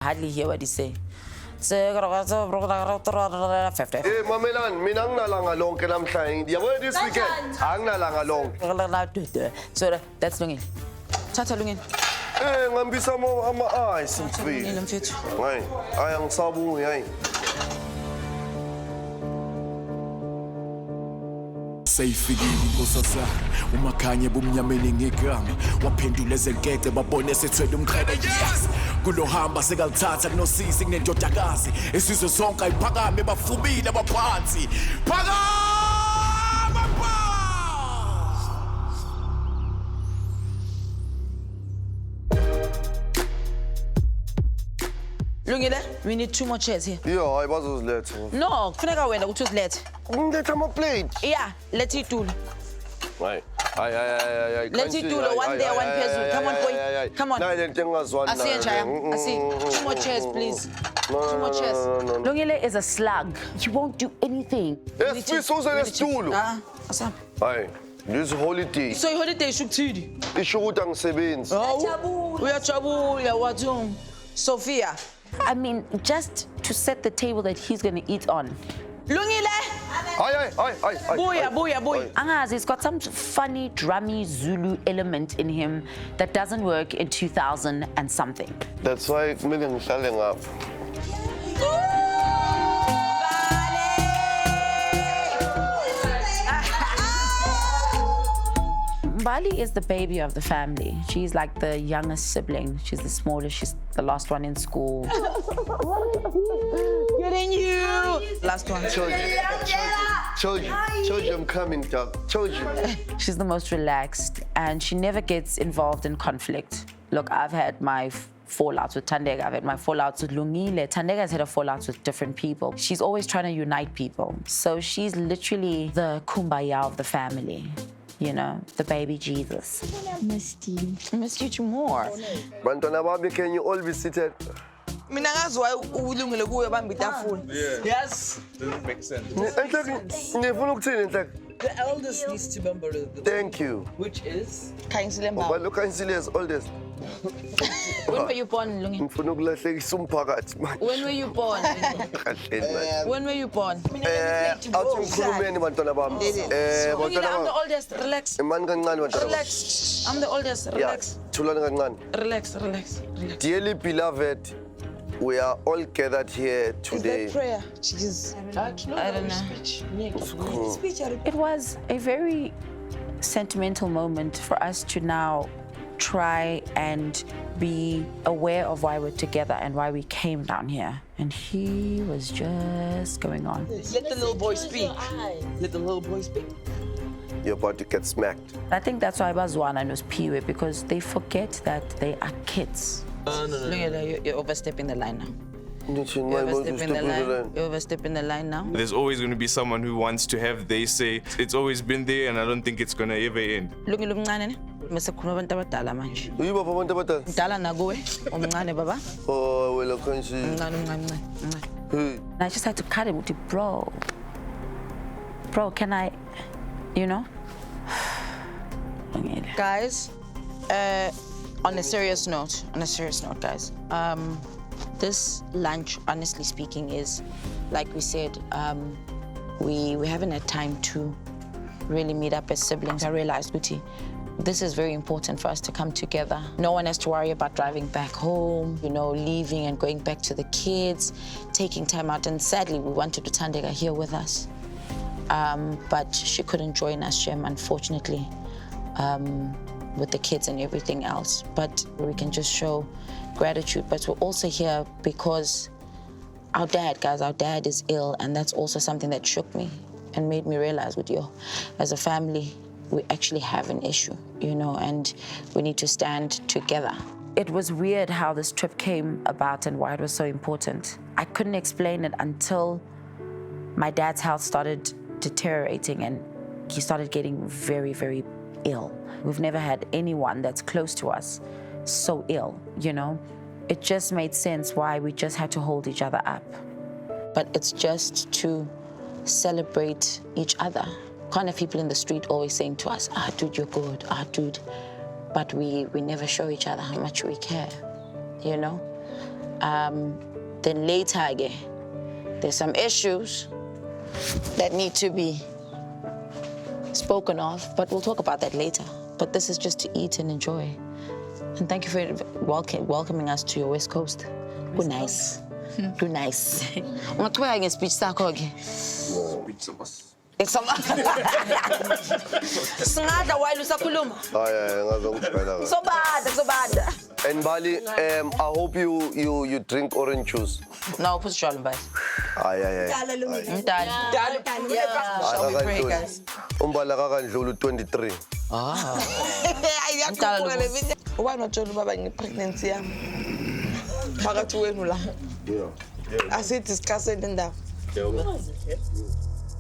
hardly hear what he say. Eh, Mamelan, minang nalangalong kinamtay. Di ako this weekend. Ang nalangalong. So that's Lungin. Tata Lungin. Eh, ngambisa mo ama ay simpi. Lungin mfethu. Ay, ay ang sabu ay. Seyifikile inkosasa umakhanye bumnyameni ngegama waphendula ezenkede babone sethwele umqhele yes kulohamba sekalithatha kunosisi kunendodakazi esizwe sonke ayiphakame bafubile abaphansi phakama ba Lungile, we need 2 more chairs here. Yeah, I was late. No, kufuneka wena ukuthi usilete. Let's have a plate. Yeah, let's eat two. Ay. Let's eat two, one there, one phezulu. Come on, boy. Come on. Asi Chaya. Asi. 2 more chairs, please. 2 more chairs. Lungile is a slug. He won't do anything. Yes, please, so say let's do. Asam. Ay, this holiday. So holiday shukuthini? Isho ukuthi angisebenzi. Uyajabula wathum. Sophia. I mean, just to set the table that he's going to eat on. Lungile. Ay. Buya. Angazi, he's got some funny, drummy Zulu element in him that doesn't work in 2000 and something. That's why kumele ngihlale ngapha. Mbali is the baby of the family. She's like the youngest sibling. She's the smallest. She's the last one in school. Getting you. Last one. Told you I'm coming, dog. Told you. She's the most relaxed, and she never gets involved in conflict. Look, I've had my fallouts with Thandeka. I've had my fallouts with Lungile. Thandeka has had her fallouts with different people. She's always trying to unite people. So she's literally the kumbaya of the family. You know, the baby Jesus. Missed you more. Bantwana bami, can you all be seated? Mina ngazwa ulungile kuwe bamba itafula. Yes. Doesn't make sense. Ngifuna ukuthini enhlaka? The eldest needs to remember the Thank you. which is Khanyi Mbau. But look, Khanyi oldest. When were you born, Lungi? Ngifuna ukulahlekisa umphakathi manje. When were you born? Kahleni manje. When were you born? Awuthi ngikhulumeni bantwana bami. Lungile, Bantwana I'm the bami. oldest. Relax. Imani kancane bantwana bami. Relax. I'm the oldest. Yeah, Relax. thulani kancane. Relax. Dearly beloved, we are all gathered here today. Prayer. Jesus. I don't know. It was a very sentimental moment for us to now try and be aware of why we're together and why we came down here. And he was just going on. let the little boy speak. Let the little boy speak. You're about to get smacked. I think that's why Bazwana knows Piwe, because they forget that they are kids. No. Lungile, you're overstepping the line now. You're You're overstepping the line now. There's always going to be someone who wants to have they say. It's always been there, and I don't think it's going to ever end. Lungile umncane ne? Mase khuluma abantu abadala manje. Uyibapha abantu abadala? Mdala nakuwe, umncane baba. Oh, well, Khanyi. Umncane. Hey. And I just had to cut him with bro, can I, you know? Guys, on a serious note, guys, this lunch, honestly speaking, is, like we said, we haven't had time to really meet up as siblings. I realized, Guti, this is very important for us to come together. No one has to worry about driving back home, you know, leaving and going back to the kids, taking time out. And sadly, we wanted Thandeka here with us. But she couldn't join us, Shem, unfortunately, with the kids and everything else. But we can just show gratitude. But we're also here because our dad is ill, and that's also something that shook me and made me realize with you, as a family, we actually have an issue, you know, and we need to stand together. It was weird how this trip came about and why it was so important. I couldn't explain it until my dad's health started deteriorating and he started getting very, very ill. We've never had anyone that's close to us so ill, you know? It just made sense why we just had to hold each other up. But it's just to celebrate each other. Kind of people in the street always saying to us, dude, you're good, dude. But we never show each other how much we care, you know? Then later again, there's some issues that need to be spoken of, but we'll talk about that later. But this is just to eat and enjoy. And thank you for welcoming us to your West Coast. Good nice. Good nice. Ungaqhubeka ngespeech sakho ke. It's some. Singadla while usakhuluma. Hayi ngazongibhela. Sobada. And Bali, I hope you drink orange juice. No, put straw in bud. Hayi. Shall we pray, guys? Umbala kakandlula 23. Why not tell Baba in pregnancy? I said discuss it in that.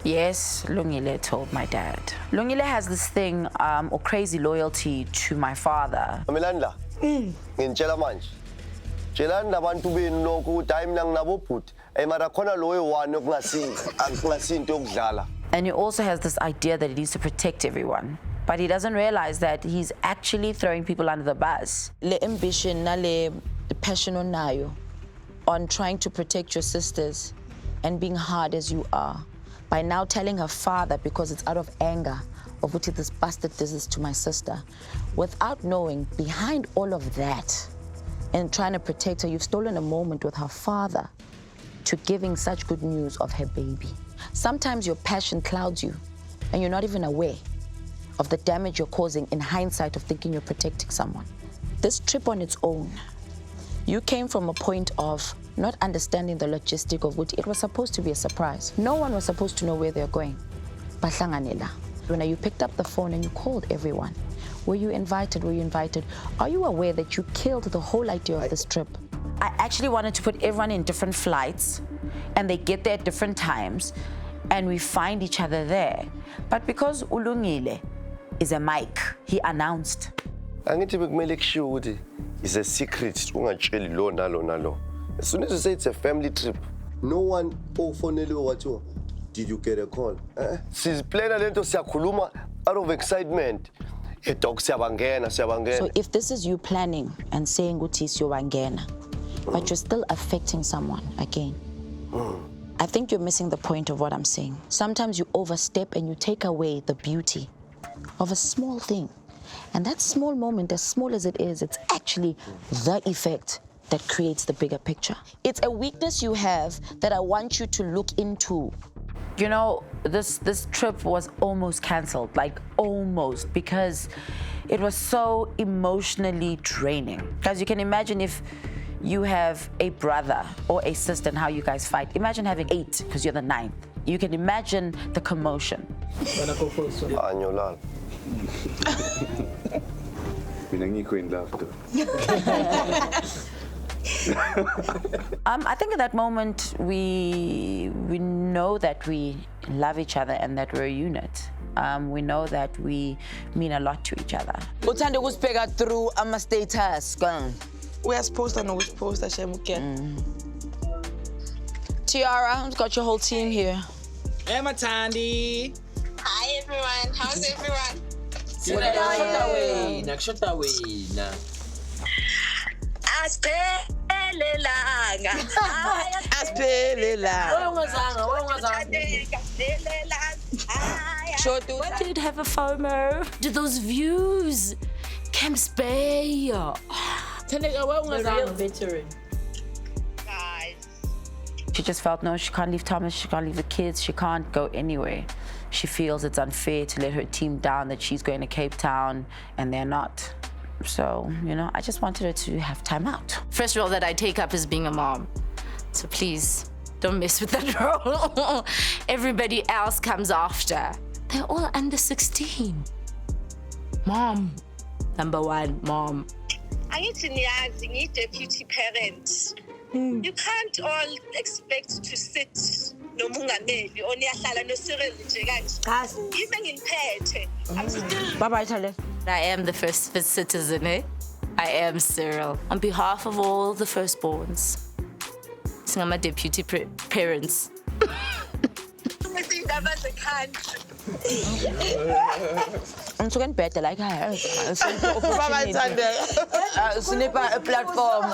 Yes, Lungile told my dad. Lungile has this thing, or crazy loyalty to my father. Milandla. Ngintshela manje. Tshelani labantu benu lokhu ukuthi hayi mina nginabobhuti. Mara khona loyo one okungasinto yokudlala. And he also has this idea that he needs to protect everyone. But he doesn't realize that he's actually throwing people under the bus. Le ambition, the passion on trying to protect your sisters and being hard as you are, by now telling her father, because it's out of anger, of which this bastard does this to my sister, without knowing behind all of that and trying to protect her, you've stolen a moment with her father to giving such good news of her baby. Sometimes your passion clouds you and you're not even aware of the damage you're causing in hindsight of thinking you're protecting someone. This trip on its own, you came from a point of not understanding the logistic of which it was supposed to be a surprise. No one was supposed to know where they're going. Bahlanganela. When you picked up the phone and you called everyone, were you invited? Were you invited? Are you aware that you killed the whole idea of this trip? I actually wanted to put everyone in different flights and they get there at different times and we find each other there. But because Ulungile is a mic, he announced. Angithi bekumele kushiwo ukuthi is a secret ungatsheli lo nalo. As soon as you say it's a family trip, no one ofonele wathiwa did you get a call? Siziplana lento siyakhuluma out of excitement. Dog siyabangena. So if this is you planning and saying ukuthi siyobangena, but you're still affecting someone again, I think you're missing the point of what I'm saying. Sometimes you overstep and you take away the beauty of a small thing. And that small moment, as small as it is, it's actually the effect that creates the bigger picture. It's a weakness you have that I want you to look into. You know, this trip was almost canceled, like almost, because it was so emotionally draining. Because you can imagine if you have a brother or a sister and how you guys fight. Imagine having 8 because you're the 9th. You can imagine the commotion. I think at that moment we know that we love each other and that we're a unit. We know that we mean a lot to each other. Uthande ukusibheka through ama status. We are supposed to know which post I shall get. Tiara, we've got your whole team here. Emma Tandy. Hi everyone, how's everyone? Why did it have a FOMO? Did those views? Camps Bay. The real veteran. She just felt, no, she can't leave Thomas, she can't leave the kids, she can't go anywhere. She feels it's unfair to let her team down, that she's going to Cape Town and they're not. So, you know, I just wanted her to have time out. First role that I take up is being a mom. So please, don't mess with that role. Everybody else comes after. They're all under 16. Mom. Number 1, mom. I need to be deputy parent. You can't all expect to sit no mungameli or niyahlala no Cyril nje kanje. Even ngiphethe. I'm still Bye-bye, Tale. I am the first citizen, eh? I am Cyril. On behalf of all the firstborns, I'm my deputy parents. I think about the country. I'm so better like her. Bye-bye, Tande. Snipper a platform.